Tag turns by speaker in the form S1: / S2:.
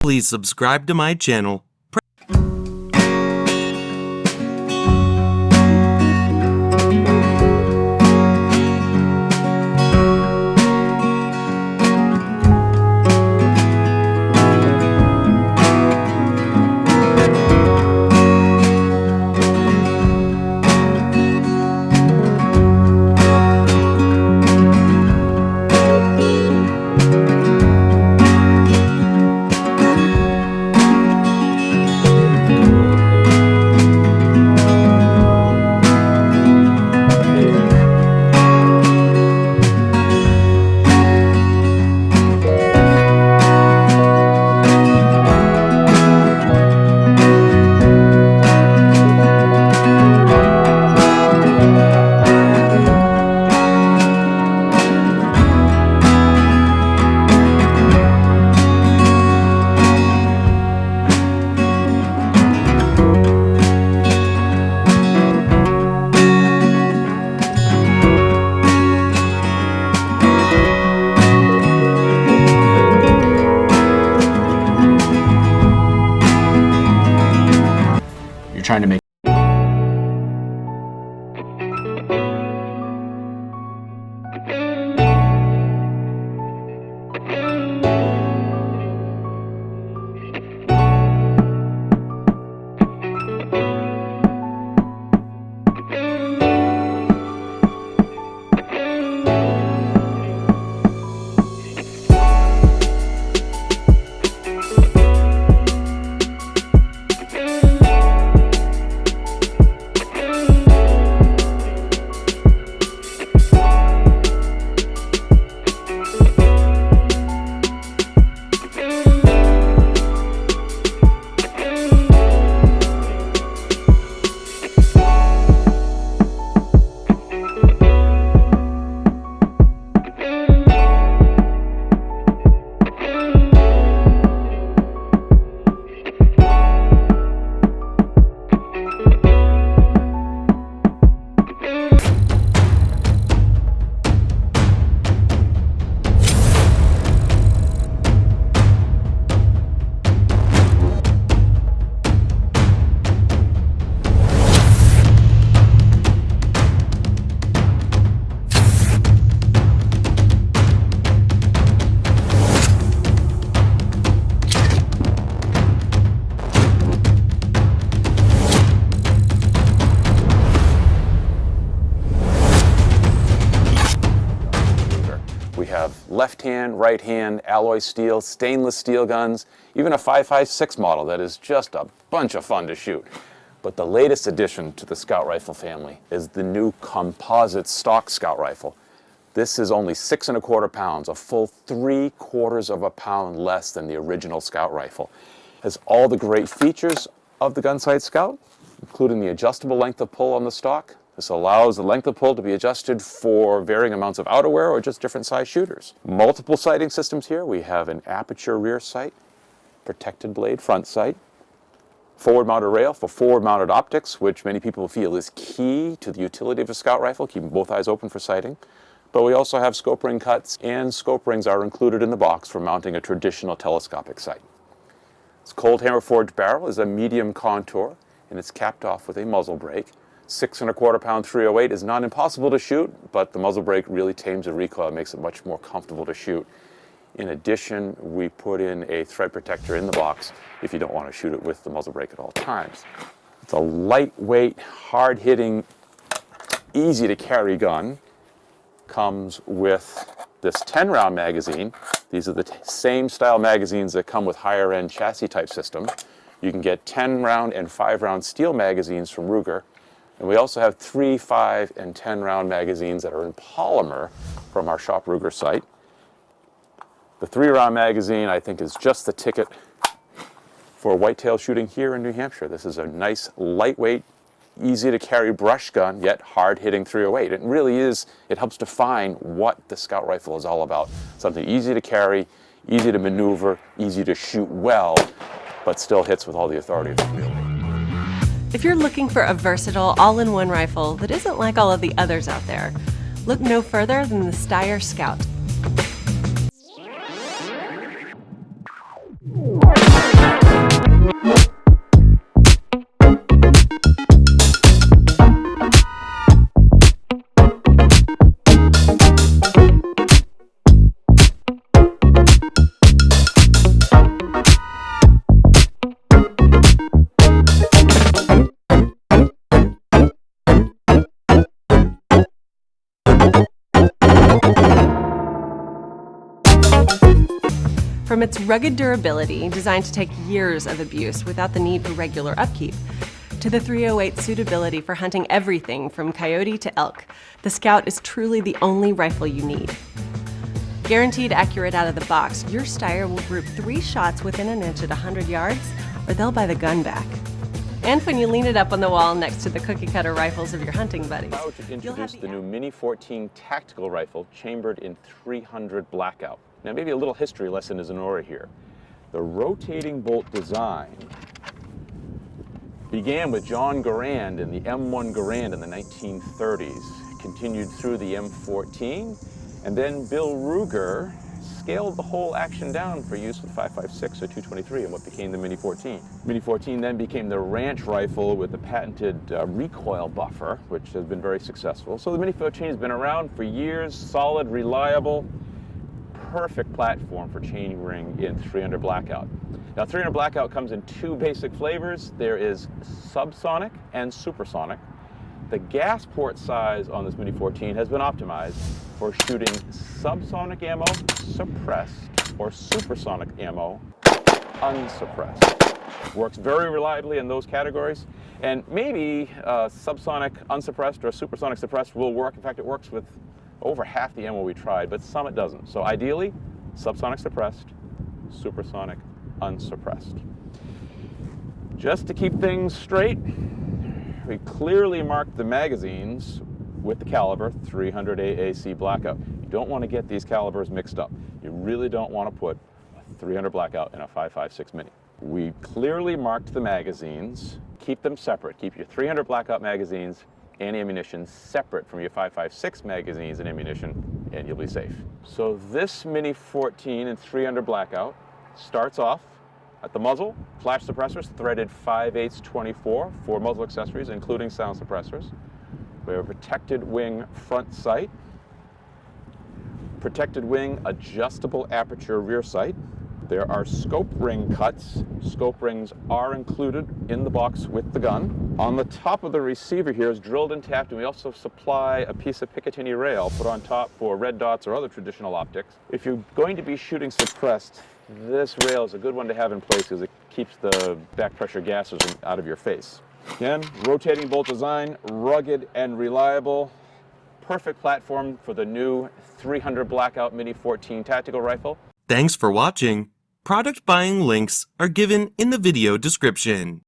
S1: Please subscribe to my channel.
S2: You're trying to make We have left hand, right hand, alloy steel, stainless steel guns, even a 5.56 model that is just a bunch of fun to shoot. But the latest addition to the Scout Rifle family is the new composite stock Scout Rifle. This is only 6 1/4 pounds, a full 3/4 of a pound less than the original Scout Rifle. It has all the great features of the Gunsight Scout, including the adjustable length of pull on the stock. This allows the length of pull to be adjusted for varying amounts of outerwear or just different size shooters. Multiple sighting systems here. We have an aperture rear sight, protected blade front sight, forward mounted rail for forward mounted optics, which many people feel is key to the utility of a Scout Rifle, keeping both eyes open for sighting. But we also have scope ring cuts, and scope rings are included in the box for mounting a traditional telescopic sight. This cold hammer forged barrel is a medium contour, and it's capped off with a muzzle brake. 6 1/4 pound 308 is not impossible to shoot, but the muzzle brake really tames the recoil and makes it much more comfortable to shoot. In addition, we put in a thread protector in the box if you don't want to shoot it with the muzzle brake at all times. It's a lightweight, hard-hitting, easy-to-carry gun. Comes with this 10-round magazine. These are the same style magazines that come with higher-end chassis-type systems. You can get 10-round and 5-round steel magazines from Ruger. And we also have 3, 5, and 10-round magazines that are in polymer from our Shop Ruger site. The 3-round magazine, I think, is just the ticket for whitetail shooting here in New Hampshire. This is a nice, lightweight, easy-to-carry brush gun, yet hard-hitting 308. It really is, it helps define what the Scout Rifle is all about. Something easy to carry, easy to maneuver, easy to shoot well, but still hits with all the authority of the wield.
S3: If you're looking for a versatile, all-in-one rifle that isn't like all of the others out there, look no further than the Steyr Scout. From its rugged durability, designed to take years of abuse without the need for regular upkeep, to the 308 suitability for hunting everything from coyote to elk, the Scout is truly the only rifle you need. Guaranteed accurate out of the box, your Steyr will group 3 shots within an inch at 100 yards, or they'll buy the gun back. And when you lean it up on the wall next to the cookie-cutter rifles of your hunting buddies,
S2: Proud to introduce the new Mini 14 tactical rifle chambered in 300 Blackout. Now, maybe a little history lesson is in order here. The rotating bolt design began with John Garand in the M1 Garand in the 1930s, continued through the M14, and then Bill Ruger scaled the whole action down for use with 5.56 or 223 in what became the Mini 14. Mini 14 then became the ranch rifle with the patented recoil buffer, which has been very successful. So the Mini 14 has been around for years, solid, reliable, perfect platform for chain ring in 300 Blackout. Now 300 Blackout comes in 2 basic flavors. There is subsonic and supersonic. The gas port size on this Mini 14 has been optimized for shooting subsonic ammo suppressed or supersonic ammo unsuppressed. Works very reliably in those categories, and maybe subsonic unsuppressed or supersonic suppressed will work. In fact, it works with over half the ammo we tried, but some it doesn't. So ideally, subsonic suppressed, supersonic unsuppressed. Just to keep things straight, we clearly marked the magazines with the caliber 300 AAC Blackout. You don't want to get these calibers mixed up. You really don't want to put a 300 Blackout in a 5.56 Mini. We clearly marked the magazines. Keep them separate. Keep your 300 Blackout magazines and ammunition separate from your 5.56 magazines and ammunition, and you'll be safe. So this Mini 14 and 300 Blackout starts off at the muzzle, flash suppressors threaded 5/8 24 for muzzle accessories, including sound suppressors. We have a protected wing front sight, protected wing adjustable aperture rear sight. There are scope ring cuts. Scope rings are included in the box with the gun. On the top of the receiver here is drilled and tapped, and we also supply a piece of Picatinny rail put on top for red dots or other traditional optics. If you're going to be shooting suppressed, this rail is a good one to have in place because it keeps the back pressure gases out of your face. Again, rotating bolt design, rugged and reliable. Perfect platform for the new 300 Blackout Mini 14 tactical rifle.
S1: Thanks for watching. Product buying links are given in the video description.